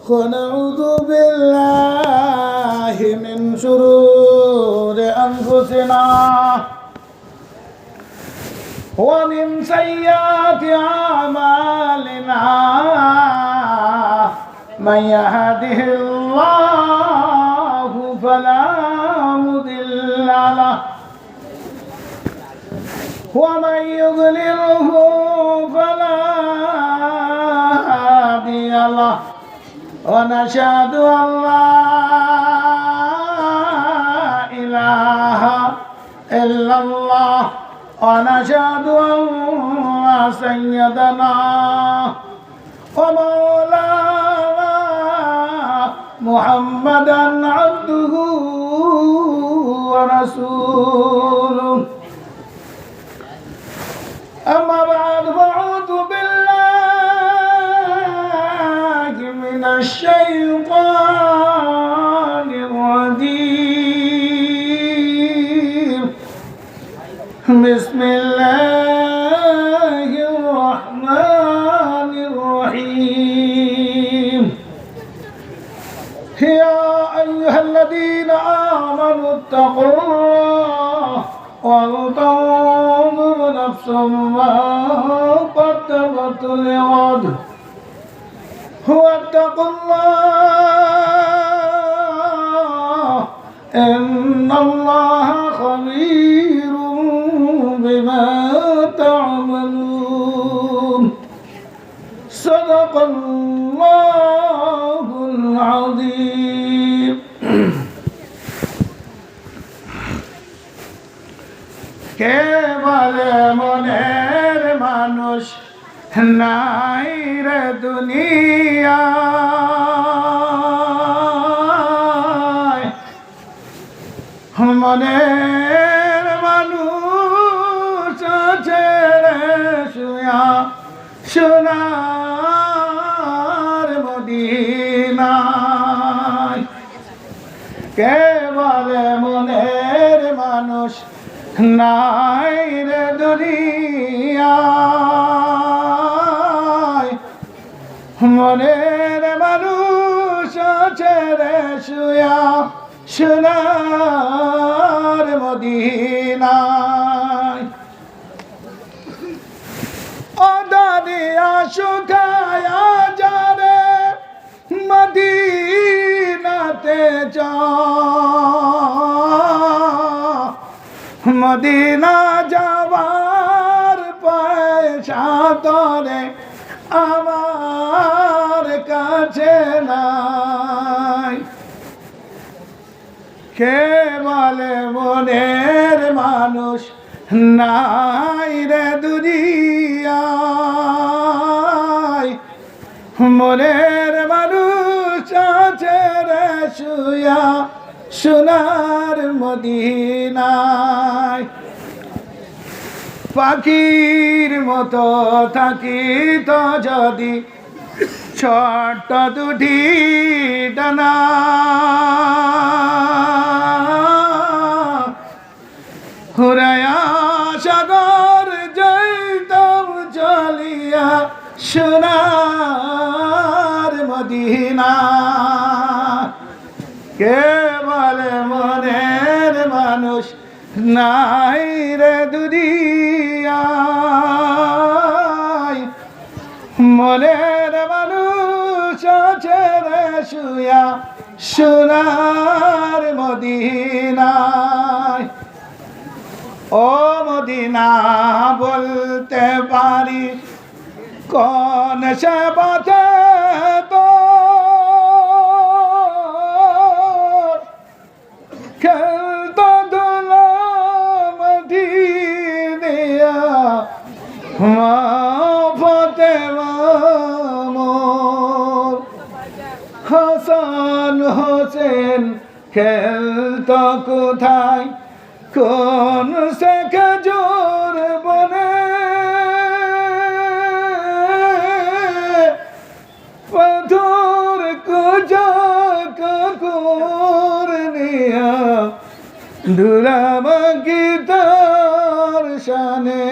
ونعوذ بالله من شرور أنفسنا ومن سيئات أعمالنا من يهده الله فلا مضل له ومن يضلله فلا هادي له ونشهد أن لا إله إلا الله ونشهد أن سيدنا ومولانا محمدا عبده ورسوله أما بعد فأعوذ بالله من الشيطان الرجيم بسم الله الرحمن الرحيم يا أيها الذين آمنوا اتقوا الله ولتنظر نفس ما قدمت لغد واتقوا الله إن الله خبير بما تعملون صدق الله العظيم কে বলে মনের মানুষ নাই রে দুনিয়ায় মনের মানুষ আছে রে শুয়া সোনার মদিনায় কে বলে মনের মানুষ নাই রে দুনিয়ায় মনের মানুষ আছে রে শুয়া সোনার মদিনায় ও দাদিয়া শুকায়া যারে মদিনাতে যা মদিনা যাবার পয়সা তোরে আমার কাছে নাই কে বলে মনের মানুষ নাই রে দুনিয়ায় মনের মানুষ আছে রে শুয়া সোনার মদিনায় পাখির মতো থাকিত যদি ছোট্ট দুটি ডানা হুরায়া সাগর যাইতাম চলিয়া সোনার মদিনা কে বলে মনের মানুষ নাই রে দুনিয়ায় মনের মানুষ আছে রে শুয়া সোনার মদিনায় ও মদিনা বলতে পারি কোন সে পথে তো খেলতো দোলা মাটি দিয়া ফতে হাসান হোসেন খেলতো কোথায় কোন সে খেজুর বনে পাথর কুজা কাকুর নিয়া ধুলামাকি তার শানে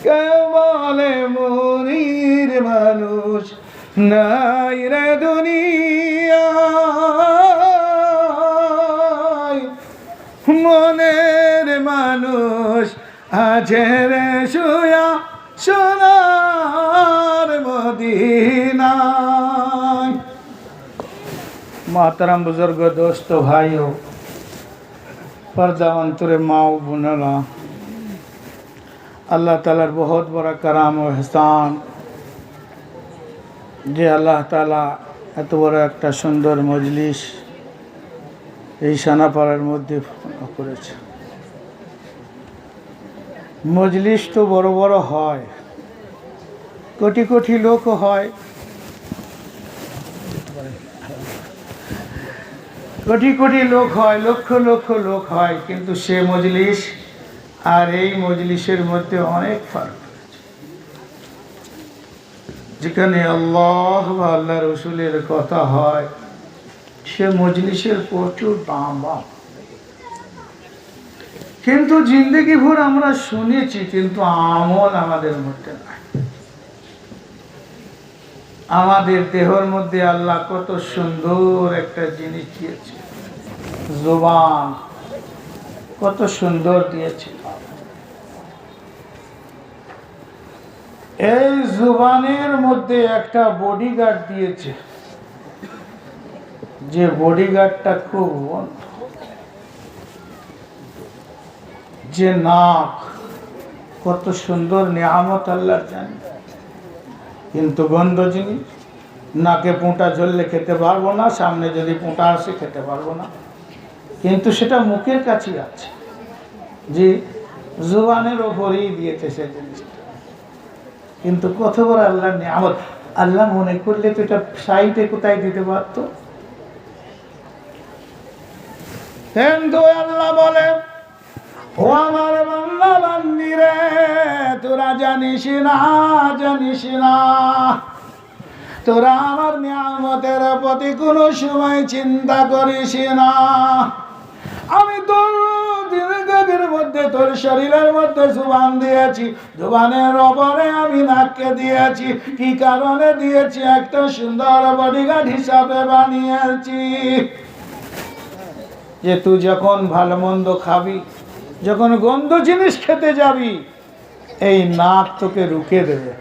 কে বলে মনির মানুষ নাই রে দুনিয়ায় মনের মানুষ আছে রে শুয়া সোনার মদিনায়। মাতারাম বুজুর্গ দোস্ত ভাইও पर्दा अंतरे माओ बुनला अल्लाह तालार बहुत बड़ा कराम और एहसान जे अल्लाह ताला एत बड़ एक सुंदर मजलिस এই সানাপাড়ার মধ্যে করেছে। মজলিস তো বড় বড় হয়, কোটি কোটি লোক হয়, কোটি কোটি লোক হয়, লক্ষ লক্ষ লোক হয়, কিন্তু সে মজলিস আর এই মজলিসের মধ্যে অনেক ফারাক আছে। যেখানে আল্লাহ বা আল্লাহ রসুলের কথা হয় সে মজলিসের প্রচুর দাম, কিন্তু জিন্দগি ভর আমরা শুনেছি, কিন্তু আমল আমাদের মধ্যে নাই। আমাদের দেহের মধ্যে আল্লাহ কত সুন্দর একটা জিনিস দিয়েছে, জবান কত সুন্দর দিয়েছে। এই জবানের মধ্যে একটা বডিগার্ড দিয়েছে, যে বডিগার্ডটা খুব বন্ধ। যে নাক কত সুন্দর নিয়ামত আল্লাহর জানে, কিন্তু গন্ধ জিনিস। নাকে পোঁটা ঝরলে খেতে পারবো না, সামনে যদি পোঁটা আসে খেতে পারবো না, কিন্তু সেটা মুখের কাছে আছে। যে জুবানের ওপরেই দিয়েছে সে জিনিসটা, কিন্তু কত বড় আল্লাহর নিয়ামত। আল্লাহ মনে করলে তো এটা সাইডে কোথায় দিতে পারতো, কিন্তু আল্লাহ বলে ও আমার বান্দা বান্দি রে, তোরা জানিস না, জানিস না, তোরা আমার নিয়ামতের প্রতি কোনো সময় চিন্তা করিস না। আমি তোর দিনের মধ্যে, তোর শরীরের মধ্যে জুবান দিয়েছি, জুবানের ওপরে আমি নাককে দিয়েছি। কি কারণে দিয়েছি? একটা সুন্দর বডিগার্ড হিসাবে বানিয়েছি। যে তুই যখন ভালো মন্দ খাবি, যখন গন্ধ জিনিস খেতে যাবি, এই নাক তোকে রুখে দেবে।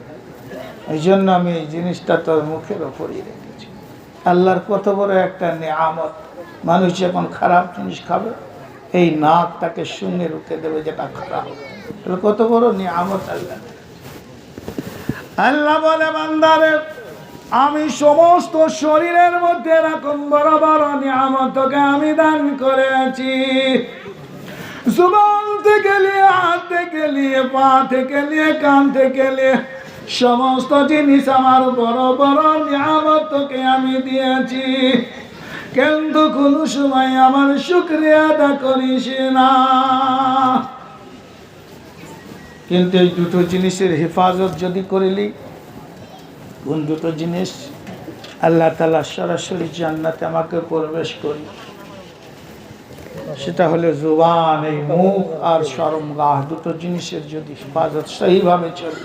এই জন্য আমি এই জিনিসটা তোর মুখের ওপরই রেখেছি। আল্লাহর কত বড় একটা নিয়ামত। মানুষ যখন খারাপ জিনিস খাবে, এই নাক তাকে শূন্য রুখে দেবে, যেটা খারাপ। কত বড় নিয়ামত আল্লাহ। আল্লাহ বলে বান্দারে, আমি সমস্ত শরীরের মধ্যে এরকম বড় বড় নিয়ামত তোকে আমি দান করেছি। জুবান থেকে নিয়ে, হাত থেকে নিয়ে, পা থেকে নিয়ে, কান থেকে নিয়ে, সমস্ত জিনিস আমার বড় বড় নিয়ামত তোকে আমি দিয়েছি, কিন্তু কোনো সময় আমার শুকরিয়া আদা করিস না। কিন্তু এই দুটো জিনিসের হেফাজত যদি করিলি, কোন দুটো জিনিস? আল্লাহ তাআলা সরাসরি জান্নাতে আমাকে প্রবেশ করি, সেটা হলো জুবান, এই মুখ আর শরমগাহ, দুটো জিনিসের যদি হেফাজত সহিভাবে চলে।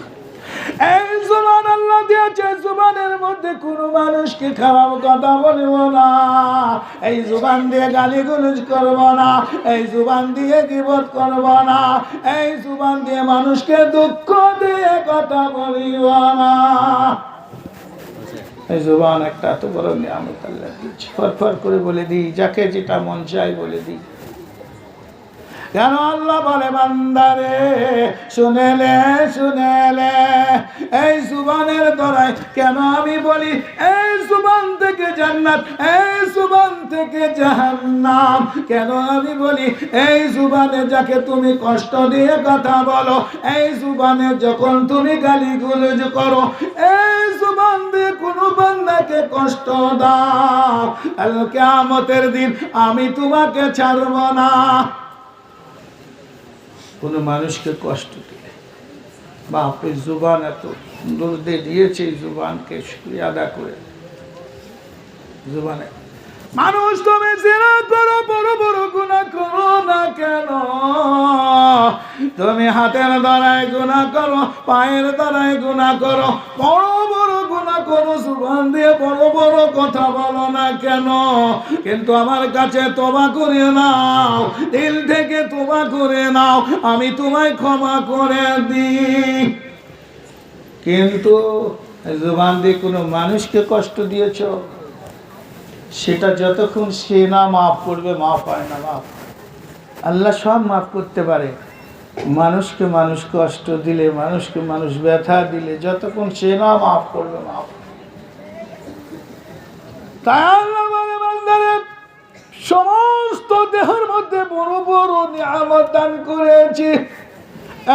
এই জুবান আল্লাহ দিয়েছে, জুবানের মধ্যে কোনো মানুষকে খারাপ কথা বলব না, এই জুবান দিয়ে গালিগালাজ করব না, এই জুবান দিয়ে গীবত করব না, এই জুবান দিয়ে মানুষকে দুঃখ দিয়ে কথা বলিব না। এই জুবান একটা এত বড় নিয়ামত আল্লাহ দিয়েছে। ফরফর করে বলে দিই, যাকে যেটা মন চায় বলে দিই। কেন আল্লাহ বলে বান্দারে, শুনেলে শুনেলে, এই জুবানের দ্বারাই কেন আমি বলি এই জুবান থেকে জান্নাত, এই জুবান থেকে জাহান্নাম। কেন আমি বলি এই জুবানে যাকে তুমি কষ্ট দিয়ে কথা বলো, এই জুবানে যখন তুমি গালিগালাজ করো, এই জুবান দিয়ে কোনো বান্দাকে কষ্ট দাও, কাল কিয়ামতের দিন আমি তোমাকে ছাড়ব না। কোনো মানুষকে কষ্ট দিলে, বাপ এই জুবান এত সুন্দর দিয়েছে, এই জুবানকে শুকরিয়া আদা করে। জুবানে মানুষ তুমি জিনা করো, বড় বড় গুনাহ করো না কেন, তুমি হাতের দ্বারায় গুনাহ করো, পায়ের দ্বারায় গুনাহ করো, বড় বড় গুনাহ করো, জুবান দিয়ে বড় বড় কথা বলো না কেন, কিন্তু আমার কাছে তওবা করে নাও, দিল থেকে তওবা করে নাও, আমি তোমায় ক্ষমা করে দিই। কিন্তু জুবান দিয়ে কোনো মানুষকে কষ্ট দিয়েছ, সেটা যতক্ষণ সে না মাফ করবে, মাফ হয় না। মাফ আল্লাহ সব মাফ করতে পারে, মানুষকে মানুষ কষ্ট দিলে, মানুষকে মানুষ ব্যথা দিলে, যতক্ষণ সে না মাফ করবে, মাফ। তাই আল্লাহ বলে, বান্দারে সমস্ত দেহের মধ্যে বড় বড় নিয়ামত দান করেছি,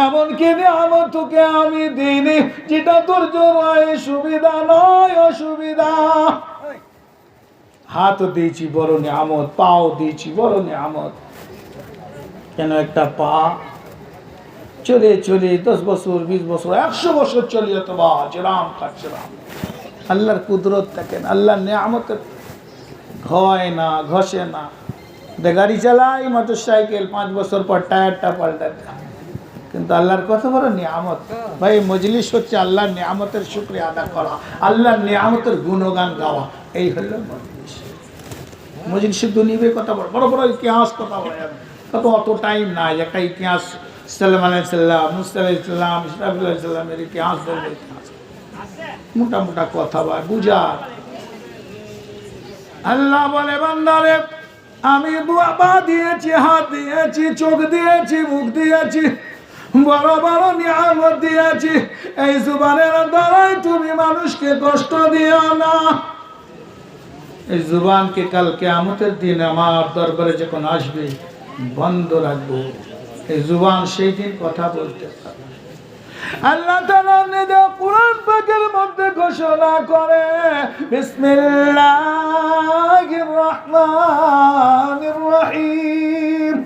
এমনকি নিয়ামত তোকে আমি দিইনি যেটা তোর জন্য সুবিধা নয়, অসুবিধা। হাতও দিয়েছি বড় নিয়ামত, পাও দিয়েছি বড় নিয়ামত। কেন একটা পা চলে চলে 10 বছর, 20 বছর, 100 বছর চলে যেত, বা যেরাম কাটছিলাম। আল্লাহর কুদরত দেখেন, আল্লাহর নিয়ামতের ঘয় না, ঘষে না। গাড়ি চালাই, মোটর সাইকেল, 5 বছর পর টায়ারটা পাল্টাতে, কিন্তু আল্লাহর কত বড় নিয়ামত। ভাই মজলিস হচ্ছে আল্লাহর নিয়ামতের শুকরিয়া আদা করা, আল্লাহর নিয়ামতের গুণগান গাওয়া, এই হলো মজলিস। মজলিসে দুনিয়াবে কথা বড় বড় বড় ইতিহাস কথা বলে, কত অত টাইম নাই একটা ইতিহাস সাল্লাম আলাইহিস সালাম, মুসা আলাইহিস সালাম, ইসরাফিল আলাইহিস সালামের ইতিহাস বলবো, ইতিহাস মোটা মোটা কথা বল বুঝা। আল্লাহ বলে, বান্দারে আমি পা দিয়েছি, হাত দিয়েছি, চোখ দিয়েছি, মুখ দিয়েছি, বড় বড় নিয়ামত দিয়েছি, এই জুবানের দ্বারাই তুমি মানুষকে কষ্ট দিও না। এই জুবানকে কাল কিয়ামতের দিন আমার দরবারে যখন আসবে বন্ধ রাখবো, এই জুবান সেই দিন কথা বলতে পারবে। আল্লাহ তাআলা নিজে কুরআন পাকের মধ্যে ঘোষণা করে, বিসমিল্লাহির রহমানির রহিম,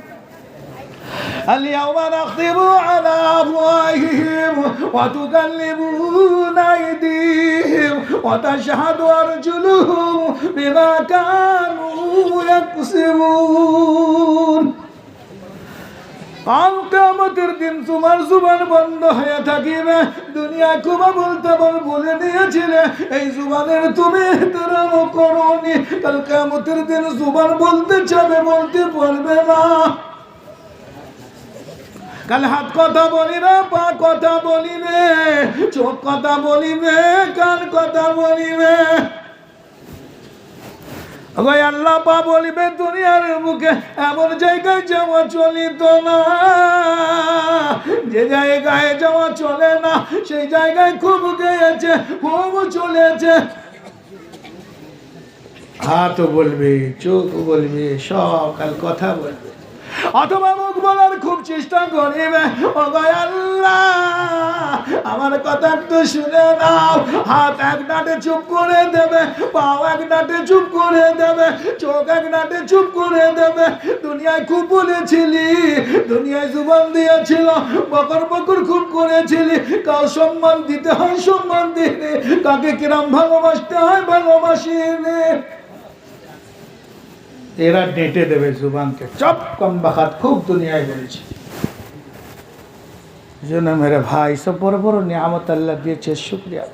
اليوم نختم على أفواههم وتكلمنا أيديهم وتشهد أرجلهم بما كانوا يكسبون। কাল কিয়ামতের দিন তোমার জুবান বন্ধ হয়ে থাকিবে। দুনিয়ায় খুব বলতে বলে নিয়েছিলে, এই জুবানের তুমি এহতেরাম করোনি, কাল কিয়ামতের দিন জুবান বলতে চাবে, বলতে পারবে না। কাল হাত কথা বলিবে, পা কথা বলিবে, চোখ কথা বলিবে, কান কথা বলিবে। আল্লাহ পা বলিবে, দুনিয়ার বুকে এমন জায়গায় যাওয়া চলিত না, যে জায়গায় যাওয়া চলে না সেই জায়গায় খুব গিয়েছে, খুব চলেছে। হাত বলবে, চোখ বলবে, সব কাল কথা বলবে, অথবা মুখ বলার খুব চেষ্টা করিবে। ও আল্লাহ আমার কথা একটু শুনে নাও। হাত এক নাটে চুপ করে দেবে, পাও এক নাটে চুপ করে দেবে, চোখ এক নাটে চুপ করে দেবে। দুনিয়ায় খুব বলেছিলি, দুনিয়ায় জুবান দিয়েছিল, বকর বকর খুব করেছিলি, কাউ সম্মান দিতে হয় সম্মান দিলে, কাকে কিরাম ভালোবাসতে হয় ভালোবাসিনি। এরা ডেটে দেবে জুবানকে, চপ কম বাখাত খুব দুনিয়ায় বলেছে। জন্য মেরে ভাই, সব বড় বড় নিয়ামত আল্লাহ দিয়েছে, শুকরিয়া।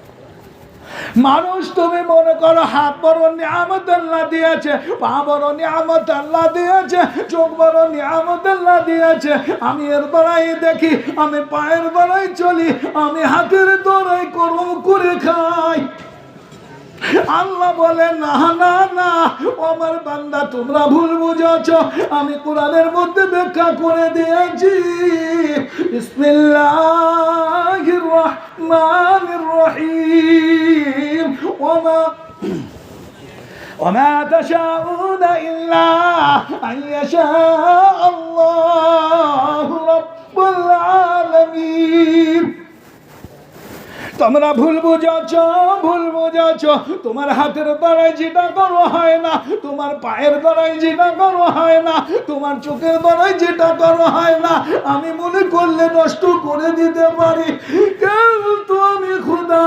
মানুষ তুমি মনে করো হাত বড় নিয়ামত আল্লাহ দিয়েছে, পা বড় নিয়ামত আল্লাহ দিয়েছে, চোখ বড় নিয়ামত আল্লাহ দিয়েছে, আমি এর দ্বারাই দেখি, আমি পায়ের দ্বারাই চলি, আমি হাতের দ্বারাই কর্ম করে খাই। আল্লাহ বলে, না না না আমার বান্দা তোমরা ভুল বুঝেছ, আমি কোরআনের মধ্যে ব্যাখ্যা করে দিয়েছি। বিসমিল্লাহির রহমানির রহিম, ওমা তাশাউনা ইল্লা আন ইয়াশা আল্লাহু রাব্বুল আলামিন। তোমরা ভুল বুঝাচ্ছ, ভুল বুঝাচ্ছ। তোমার হাতের দ্বারাই যেটা করো হয় না, তোমার পায়ের দ্বারাই যেটা করো হয় না, তোমার চোখের দ্বারাই যেটা করো হয় না, আমি মনে করলে নষ্ট করে দিতে পারি। কিন্তু আমি খোদা,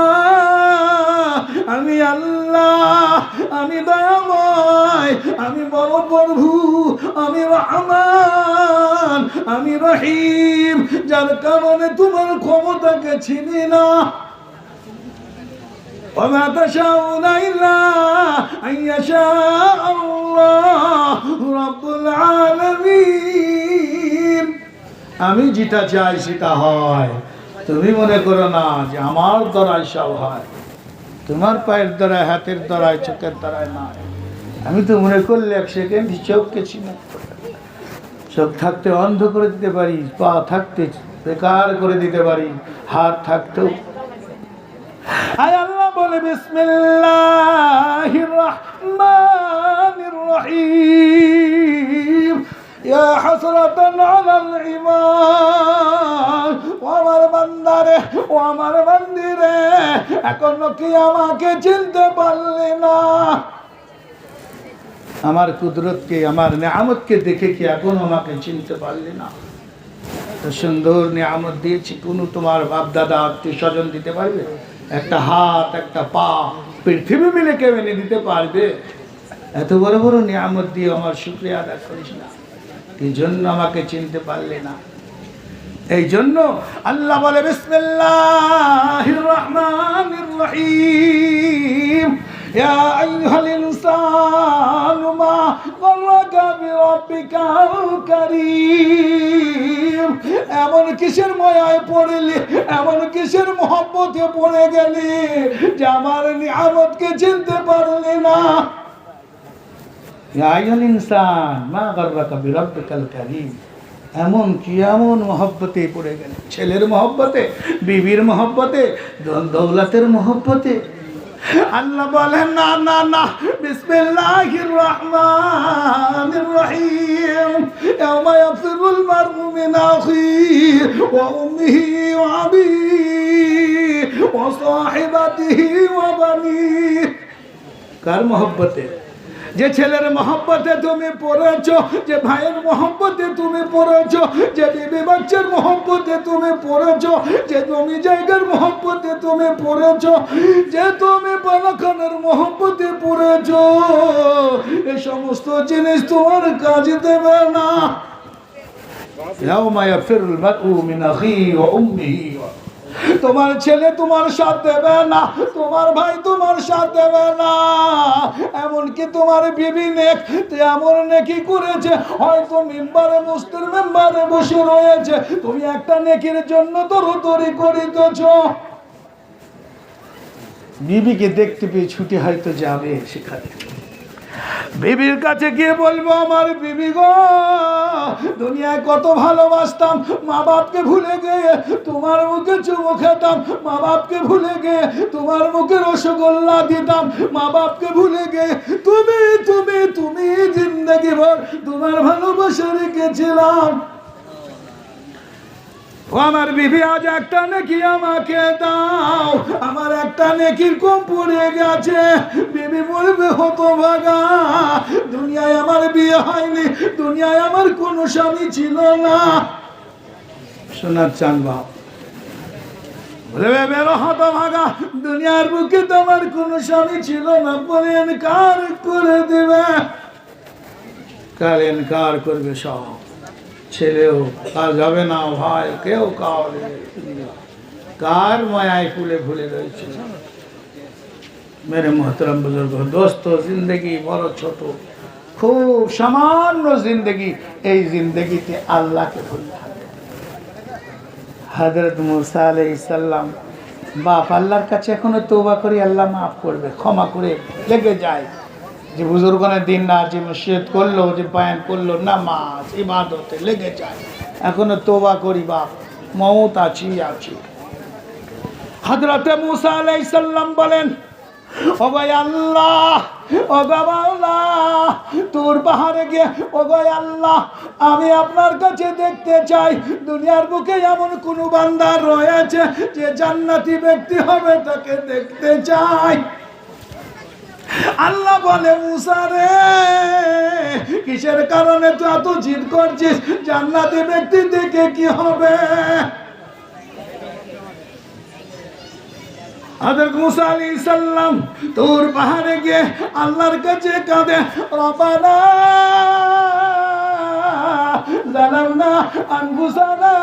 আমি আল্লাহ, আমি দয়াময়, আমি বড় প্রভু, আমি রহমান, আমি রহিম, যার কারণে তোমার ক্ষমতাকে চিনি না। وما تشاءون إلا أن يشاء الله رب العالمين আমি যেটা চাই সেটা হয়। তুমি মনে করো না যে আমার দ্বারাই সব হয়, তোমার পায়ের দ্বারায়, হাতের দ্বারায়, চোখের দ্বারায় না। আমি তো মনে করলে এক সেকেন্ড চোখকে চিনে, চোখ থাকতে অন্ধ করে দিতে পারি, পা থাকতে বেকার করে দিতে পারি, হাত থাকতেও। আয় আল্লাহ বলে বিসমিল্লাহির রহমানির রহিম ইয়া হাসরাতান আলাল ইবাদ। ও আমার বান্দারে, ও আমার বান্দিরে, এখনো কি আমাকে চিনতে পারলে না? আমার কুদরতকে, আমার নিয়ামতকে দেখে কি এখন আমাকে চিনতে পারলে না? তো সুন্দর নিয়ামত দিয়েছি, কোনো তোমার বাপ দাদা আত্মীয় স্বজন দিতে পারবে? একটা হাত, একটা পা, পৃথিবী মিলে কেউ এনে দিতে পারবে? এত বড় বড় নিয়ামত দিয়ে আমার শুকরিয়া আদায় করিস না? এই জন্য আমাকে চিনতে পারলে না। এই জন্য আল্লাহ বলে বিসমিল্লাহির রহমানির রহিম ইয়া আইয়ুহাল ইনসানু মা গররাকা বিরাব্বিকাল কারীম। এমন কিসের মায়ায় পড়লি, এমন কিসের মহব্বতে পড়ে গেলি যে আমার নিয়ামতকে চিনতে পারলি না? ইয়া আইয়ুহাল ইনসান মা গররাকা বিরাব্বিকাল কারীম। এমন কি এমন মহব্বতে পড়ে গেল? ছেলের মহব্বতে, বিবির মহব্বতে, দৌলতের মহব্বতে? আল্লাহ বলেন না না না, বিসমিল্লাহির রহমানির রহিম ইয়াওমা ইয়াফিরুল মারউ মিন আখিহি ওয়া উম্মিহি ওয়া আবিহি ওয়া সাহিবাতিহি ওয়া বানিহি। কার মহব্বতে? যে ছেলের মহব্বতে তুমি পড়েছো, যে ভাইয়ের মহব্বতে তুমি পড়েছো, যে বিবি বাচ্চার মহব্বতে তুমি পড়েছো, যে জমি জায়গার মহব্বতে তুমি পড়েছো, যে তুমি বালাখানের মহব্বতে পড়েছো, এই সমস্ত জিনিস তোমার কাজে দেবে না। ইয়াওমা ইয়াফিরুল মারউ মিন আখিহি ওয়া উম্মিহি। তোমার ছেলে তোমার সাথ দেবে না, তোমার ভাই তোমার সাথ দেবে না, এমনকি তোমার বিবি নেক এমন নেকি করেছে, হয়তো মেম্বারে মসজিদের মেম্বারে বসে রয়েছে, তুমি একটা নেকির জন্য দৌড়াদৌড়ি করিতেছ। বিবিকে দেখতে পেয়ে ছুটে হয়তো যাবে সেখানে, বিবির কাছে গিয়ে বলবো, আমার বিবি গো, দুনিয়ায় কত ভালোবাসতাম, মা বাপকে ভুলে গিয়ে তোমার মুখে চুমো খেতাম, মা বাপকে ভুলে গিয়ে তোমার মুখে রসগোল্লা দিতাম, মা বাপকে ভুলে গিয়ে তুমি তুমি তুমি জিন্দগি ভর তোমার ভালোবাসা রেখেছিলাম। ও আমার বিবি, আজ একটা নেকি আমাকে দাও, আমার একটা নেকির কম পড়ে গেছে। বিবি বলবে, হতভাগা, দুনিয়ায় আমার বিয়ে হয়নি, দুনিয়ায় আমার কোনো স্বামী ছিল না। শোনার চান বাপ বলবে, বেরো হতভাগা, দুনিয়ার বুকে তো আমার কোনো স্বামী ছিল না, বলে ইনকার করে দেবে। কার ইনকার করবে? সব ছেলেও কাজ হবে না, ভাই কেউ কাউরে, কার মায়ায় ফুলে ফুলে রয়েছে। মেরে মোহতরম বুজুর্গ দোস্ত, জিন্দগি বড় ছোট, খুব সামান্য জিন্দগি, এই জিন্দগিতে আল্লাহকে ভুলতে হবে। হযরত মুসা আলাইহিস সালাম বাপ আল্লাহর কাছে এখনো তওবা করি, আল্লাহ মাফ করবে, ক্ষমা করে লেগে যায়। যে বুজুর্গনের দিন না, যে মসজিদ করলো, যে বয়ান করলো, নামাজ ইবাদতে লেগে যায়, এখনো তওবা করি বাপ, মওত আছি আছি। হযরত মুসা আলাইহিস সালাম বলেন, ও গো আল্লাহ, ও গো আল্লাহ, তুর পাহাড়ে গিয়ে, ও গো আল্লাহ, আমি আপনার কাছে দেখতে চাই, দুনিয়ার বুকে এমন কোন বান্দা রয়েছে যে জান্নাতি ব্যক্তি হবে, তাকে দেখতে চাই। আল্লাহ বলে, মুসা রে, কিসের কারণে তুই এত জিদ করছিস? জান্নাতি ব্যক্তি দেখে কি হবে? হযরত মুসা আলাইহিস সালাম তুর পাহাড়ে গিয়ে আল্লাহর কাছে কাঁদে, রব্বানা ظلمنا أنفسنا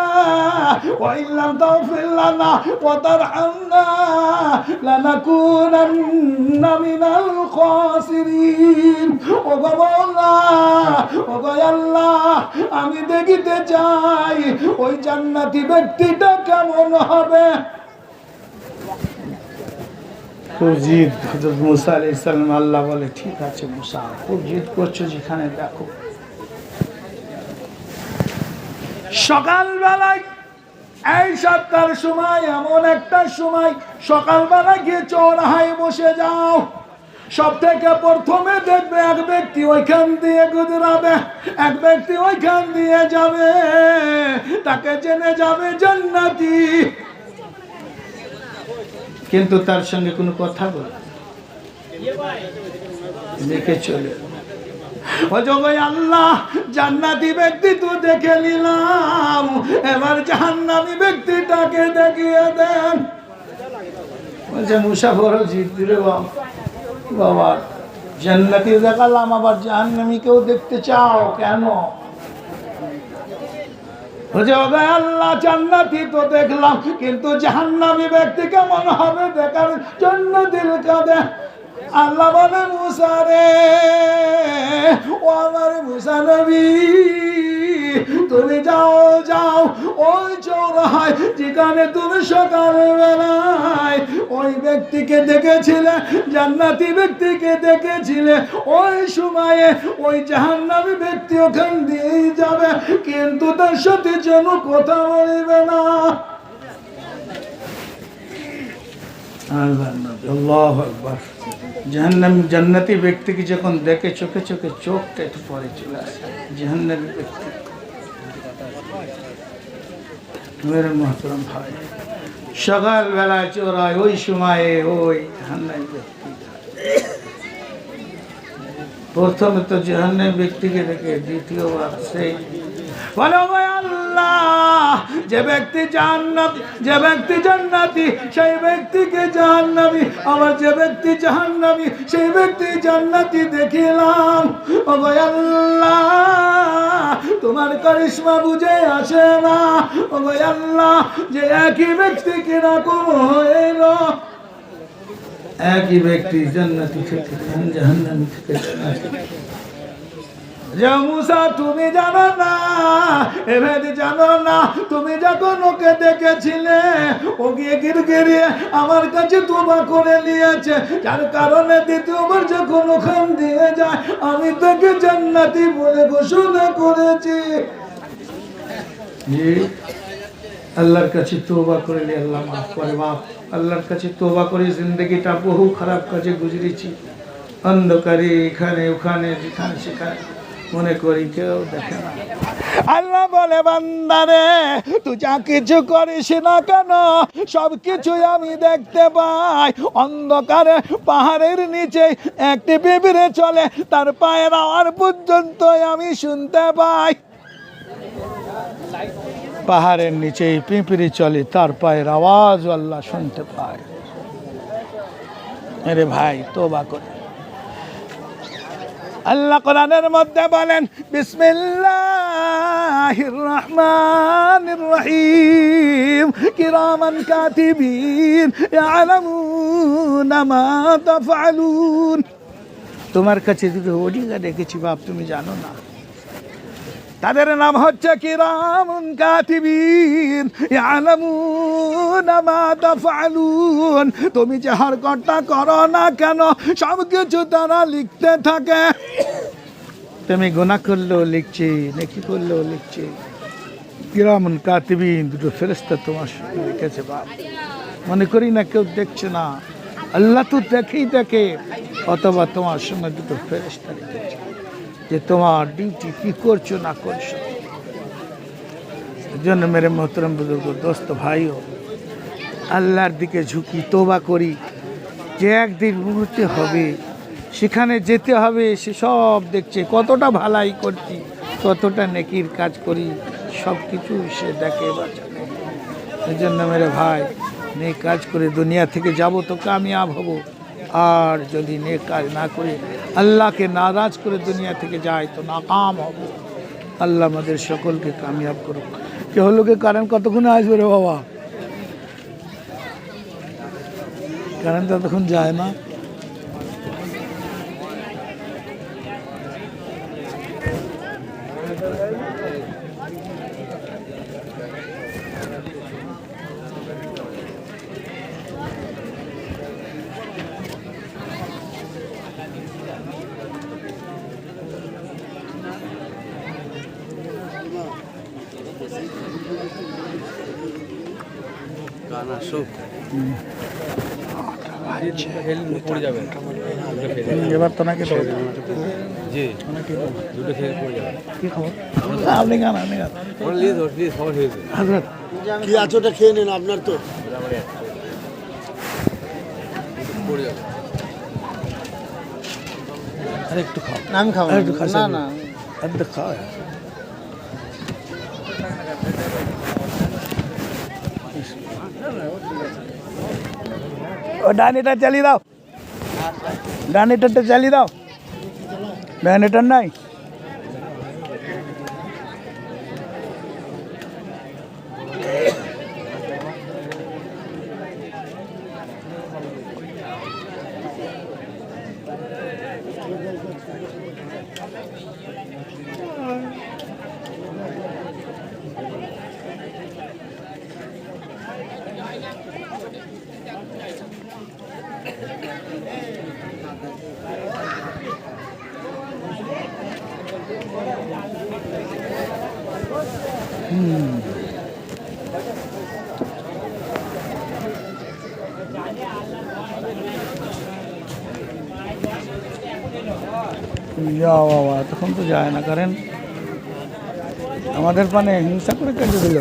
وإن لم تغفر لنا وترحمنا لنكونن من الخاسرين ও আল্লাহ আমি দেখিতে চাই ওই জান্নাতি ব্যক্তিটা কেমন হবে। খুব জিদ হযরত মুসা আলাইহিস সালাম, আল্লাহ বলে ঠিক আছে মুসা, খুব জিদ করছো যেখানে দেখো। সকালবেলায় এই 7টার সময় এমন একটা সময়, সকালবেলা গিয়ে চৌরাহায় বসে যাও, সব থেকে প্রথমে দেখবে এক ব্যক্তি ওইখান দিয়ে গুজরাবে, এক ব্যক্তি ওইখান দিয়ে যাবে, তাকে জেনে যাবে জান্নাতি, কিন্তু তার সঙ্গে কোনো কথা বলে দেখে চলে। আল্লাহ জান্নাতি ব্যক্তি তো দেখে নিলাম, এবার জাহান্নামী ব্যক্তিটাকে দেখিয়ে দেন। বলছে মুসা বড় জিদ দিলে বাবা, জান্নাতি দেখালাম আবার জাহান্নামীকেও দেখতে চাও কেন? আল্লাহ জান্নাতি তো দেখলাম, কিন্তু জাহান্নামী ব্যক্তি কেমন হবে দেখার জন্য দিল কাঁদে। আল্লাহ বলে মুসা রে, ও আমার মুসা নবী, তুমি যাও যাও ওই চৌরাহায় যেখানে তুমি সকালবেলায় ওই ব্যক্তিকে দেখেছিলে, জান্নাতি ব্যক্তিকে দেখেছিলে, ওই সময়ে ওই জাহান্নামী ব্যক্তি ওখান দিয়েই যাবে, কিন্তু তার সাথে যেন কথা বলবে না। আল্লাহু আকবার। জান্নাতি ব্যক্তিকে যখন দেখে চোখে চোখে চোখটা একটু পরে চলে আসে। জাহান্নামী ব্যক্তি মেরে মোহতরম ভাই, সকালবেলায় চোরায় ওই সময়ে ওই জাহান্নামী ব্যক্তি, প্রথমে তো জাহান্নামী ব্যক্তিকে দেখে দ্বিতীয়বার সেই বলো আল্লাহ, যে ব্যক্তি জান্নাতি সেই ব্যক্তিকে জাহান্নামী, আবার যে ব্যক্তি জাহান্নামী সেই ব্যক্তি জান্নাতি দেখিলাম। ও আল্লাহ তোমার কারিশমা বুঝে আসে না। ও আল্লাহ যে একই ব্যক্তি কিরকম হইল, একই ব্যক্তি জান্নাতি থেকে জাহান্নামী থেকে মুসা তুমি জানো না, এভাবে জানো না, তুমি যখন ওকে দেখেছিলে ও গিয়ে গিরগিরিয়ে আমার কাছে তোবা করে নিয়েছে, যার কারণে দ্বিতীয়বার যখন ওখান দিয়ে যায় আমি তাকে জান্নাতি বলে ঘোষণা করেছি। জি আল্লাহর কাছে তোবা করে নি, আল্লাহ মাফ করে। বাপ আল্লাহর কাছে তোবা করে জিন্দগিটা বহু খারাপ কাজে গুজরেছি, অন্ধকারে এখানে ওখানে যেখানে সেখানে, মনে করি কেউ দেখে না। আল্লাহ বলে বান্দারে তুই যা কিছু করিস না কেন সব কিছুই আমি দেখতে পাই। অন্ধকারে পাহাড়ের নিচে একটি পিঁপড়ে চলে, তার পায়ের আওয়াজ পর্যন্ত আমি শুনতে পাই। পাহাড়ের নিচে পিঁপড়ে চলে, তার পায়ের আওয়াজ আল্লাহ শুনতে পায়। আরে ভাই তোবা করে। আল্লাহ কোরআনের মধ্যে বলেন বিসমিল্লাহির রহমানির রহিম কিরামান কাতিবিন ইয়ালামুনা মা তাফআলুন। তোমার কাছে দুটো অধিকার রেখেছি বাপ, তুমি জানো না, তাদের নাম হচ্ছে কিরামুন কাতিবিন ইয়ালামুনা মা তাফআলুন। তুমি যে হরকতটা করো না কেন সব কিছু তারা লিখতে থাকে। তুমি গুনাহ করলেও লিখছে, নেকি করলেও লিখছে। কিরামুন কাতিবিন দুটো ফেরেশতা তোমার সঙ্গে লিখেছে বাপ। মনে করি না কেউ দেখছে না, আল্লাহ তো দেখেই দেখে, অথবা তোমার সঙ্গে দুটো ফেরেশতা লিখেছে যে তোমার ডিউটি কি করছো না করছো। এই জন্য মেরে মোহতরম বুজুর্গ দোস্ত ভাইও আল্লাহর দিকে ঝুঁকি, তোবা করি যে একদিন উঠতে হবে, সেখানে যেতে হবে। সে সব দেখছে, কতটা ভালাই করছি, কতটা নেকির কাজ করি, সব কিছু সে দেখে বাঁচানে। এই জন্য মেরে ভাই নেক কাজ করে দুনিয়া থেকে যাব তো কামিয়াব হব, আর যদি নেক কাজ না করে আল্লাহকে নারাজ করে দুনিয়া থেকে যায় তো নাকাম হব। আল্লাহ আমাদের সকলকে কামিয়াব করুক। কে হলো কি কারেন্ট কতক্ষণে আসবে রে বাবা? কারেন্ট ততক্ষণ যায় না। এবার তো নাকি কি খবর? আপনি গান কি আছে ওটা খেয়ে নেন, আপনার তো একটু খাও, আমি খাবো একটু খাও, না না একটু খাও। ও ডাইনিটা চালিয়ে দাও, ডাইনিটারটা চালিয়ে দাও, ডাইনিটার নাই। যাও বাবা, তখন তো যায় না কারেন্ট। আমাদের পানে হিংসা করে কেটে দিল।